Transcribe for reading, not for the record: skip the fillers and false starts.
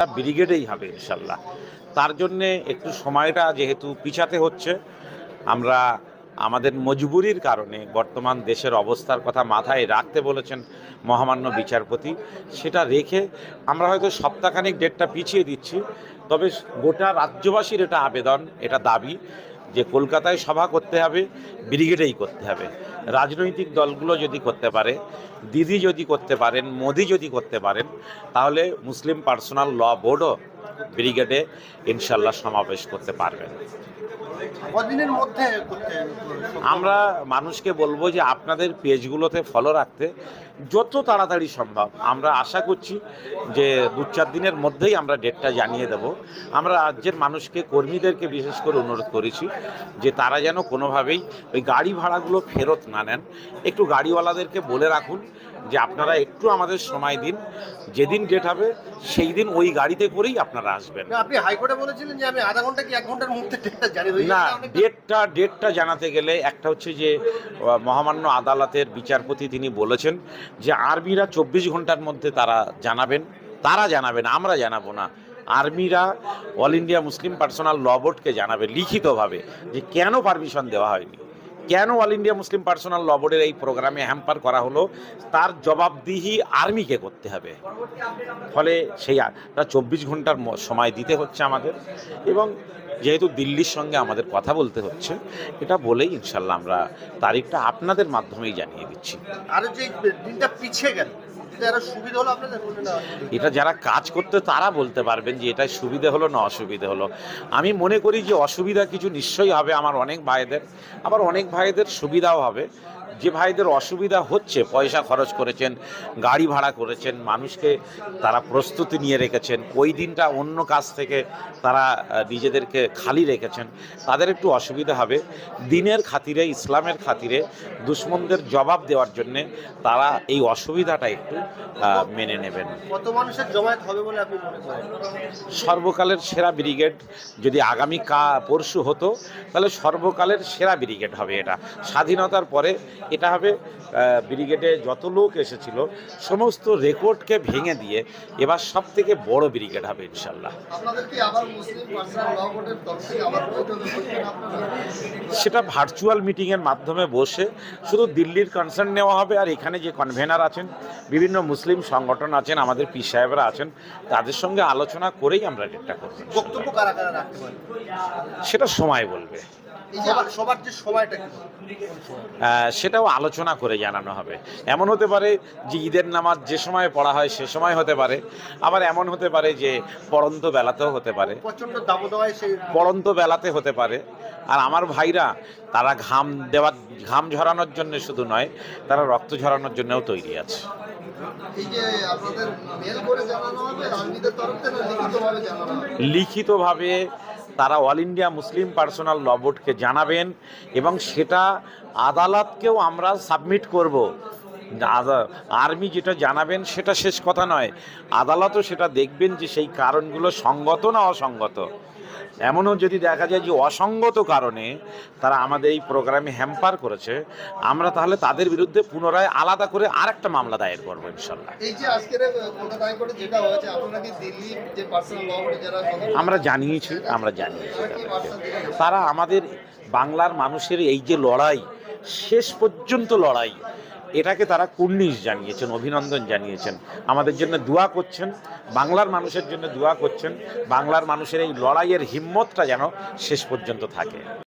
ব্রিগেডেই হবে ইনশাল্লাহ। তার জন্যে একটু সময়টা যেহেতু পিছাতে হচ্ছে, আমরা আমাদের মজবুরির কারণে বর্তমান দেশের অবস্থার কথা মাথায় রাখতে বলেছেন মহামান্য বিচারপতি, সেটা রেখে আমরা হয়তো সপ্তাহখানেক ডেটটা পিছিয়ে দিচ্ছি। তবে গোটা রাজ্যবাসীর এটা আবেদন, এটা দাবি যে কলকাতায় সভা করতে হবে, ব্রিগেডেই করতে হবে। রাজনৈতিক দলগুলো যদি করতে পারে, দিদি যদি করতে পারেন, মোদি যদি করতে পারেন, তাহলে মুসলিম পার্সোনাল ল বোর্ডও ব্রিগেডে ইনশাল্লাহ সমাবেশ করতে পারবেন। কদিনের মধ্যে আমরা মানুষকে বলবো যে আপনাদের পেজগুলোতে ফলো রাখতে, যত তাড়াতাড়ি সম্ভব। আমরা আশা করছি যে 2-4 দিনের মধ্যেই আমরা ডেটটা জানিয়ে দেব। আমরা রাজ্যের মানুষকে, কর্মীদেরকে বিশেষ করে অনুরোধ করেছি যে তারা যেন কোনোভাবেই ওই গাড়ি ভাড়াগুলো ফেরত না নেন। একটু গাড়িওয়ালাদেরকে বলে রাখুন যে আপনারা একটু আমাদের সময় দিন, যেদিন ডেট হবে সেই দিন ওই গাড়িতে করেই আপনারা আসবেন। আপনি হাইকোর্টে বলেছিলেন যে আমি আধা ঘন্টা কি 1 ঘন্টার মধ্যে ডেটটা জানিয়ে দেব। না, ডেটটা জানাতে গেলে একটা হচ্ছে যে মহামান্য আদালতের বিচারপতি তিনি বলেছেন যে আর্মিরা 24 ঘন্টার মধ্যে তারা জানাবেন, আমরা জানাবো না। আর্মিরা অল ইন্ডিয়া মুসলিম পার্সোনাল ল বোর্ডকে জানাবে লিখিতভাবে যে কেন পারমিশন দেওয়া হয়নি, কেন অল ইন্ডিয়া মুসলিম পার্সোনাল ল বোর্ডের এই প্রোগ্রামে হ্যাম্পার করা হলো, তার জবাবদিহি আর্মিকে করতে হবে। ফলে সেই 24 ঘন্টার সময় দিতে হচ্ছে আমাদের, এবং যেহেতু দিল্লির সঙ্গে আমাদের কথা বলতে হচ্ছে, এটা বলেই ইনশাল্লাহ আমরা তারিখটা আপনাদের মাধ্যমেই জানিয়ে দিচ্ছি। আর যে দিনটা পিছিয়ে গেল, এটা সুবিধা হলো আপনাদের? এটা যারা কাজ করতে তারা বলতে পারবেন যে এটা সুবিধে হলো না অসুবিধে হলো। আমি মনে করি যে অসুবিধা কিছু নিশ্চয়ই হবে আমার অনেক ভাইদের, আবার অনেক ভাইদের সুবিধাও হবে। যে ভাইদের অসুবিধা হচ্ছে, পয়সা খরচ করেছেন, গাড়ি ভাড়া করেছেন, মানুষকে তারা প্রস্তুতি নিয়ে রেখেছেন, ওই দিনটা অন্য কাজ থেকে তারা নিজেদেরকে খালি রেখেছেন, তাদের একটু অসুবিধা হবে। দিনের খাতিরে, ইসলামের খাতিরে, দুশ্মনদের জবাব দেওয়ার জন্যে তারা এই অসুবিধাটা একটু মেনে নেবেন। কত মানুষের জমায়েত হবে বলে আপনি মনে করেন? সর্বকালের সেরা ব্রিগেড যদি আগামী পরশু হতো, তাহলে সর্বকালের সেরা ব্রিগেড হবে এটা। স্বাধীনতার পরে এটা হবে ব্রিগেডে যত লোক এসেছিল সমস্ত রেকর্ডকে ভেঙে দিয়ে এবার সব থেকে বড় ব্রিগেড হবে ইনশাল্লাহ। সেটা ভার্চুয়াল মিটিংয়ের মাধ্যমে বসে শুধু দিল্লির কনসার্ন নেওয়া হবে, আর এখানে যে কনভেনার আছেন, বিভিন্ন মুসলিম সংগঠন আছেন, আমাদের পীর সাহেবরা আছেন, তাদের সঙ্গে আলোচনা করেই আমরা ডেটটা করব। বক্তব্য কারা কারা রাখতে পারেন সেটা সময় বলবে। সবার যে সময়টা কি, সেটাও আলোচনা করে জানানো হবে। এমন হতে পারে যে ঈদের নামাজ যে সময় পড়া হয় সে সময় হতে পারে, আবার এমন হতে পারে যে পড়ন্ত বেলাতেও হতে পারে, প্রচন্ড দাবদাহে সেই পড়ন্ত বেলাতে হতে পারে। আর আমার ভাইরা তারা ঘাম ঝরানোর জন্য শুধু নয়, তারা রক্ত ঝরানোর জন্যও তৈরি আছে। এই যে আপনাদের মেল করে জানানো হবে রাজনীতির তরফ থেকে, লিখিতভাবে জানানো হবে? লিখিতভাবে তারা অল ইন্ডিয়া মুসলিম পার্সোনাল ল বোর্ডকে জানাবেন, এবং সেটা আদালতকেও আমরা সাবমিট করব। আর্মি যেটা জানাবেন সেটা শেষ কথা নয়, আদালতও সেটা দেখবেন যে সেই কারণগুলো সঙ্গত না অসঙ্গত। এমনও যদি দেখা যায় যে অসঙ্গত কারণে তারা আমাদের এই প্রোগ্রামে হ্যাম্পার করেছে, আমরা তাহলে তাদের বিরুদ্ধে পুনরায় আলাদা করে আরেকটা মামলা দায়ের করবো ইনশাল্লাহ। এই যে আজকের কলকাতা হাইকোর্টে যেটা হয়েছে, আপনারা কি দিল্লির যে পার্সোনাল ল বোর্ডে যারা আমরা জানিয়েছি তারা আমাদের বাংলার মানুষের এই যে লড়াই, শেষ পর্যন্ত লড়াই, এটাকে তারা কুর্নিশ জানিয়েছেন, অভিনন্দন জানিয়েছেন, আমাদের জন্য দোয়া করছেন, বাংলার মানুষের জন্য দোয়া করছেন। বাংলার মানুষের এই লড়াইয়ের হিম্মতটা যেন শেষ পর্যন্ত থাকে।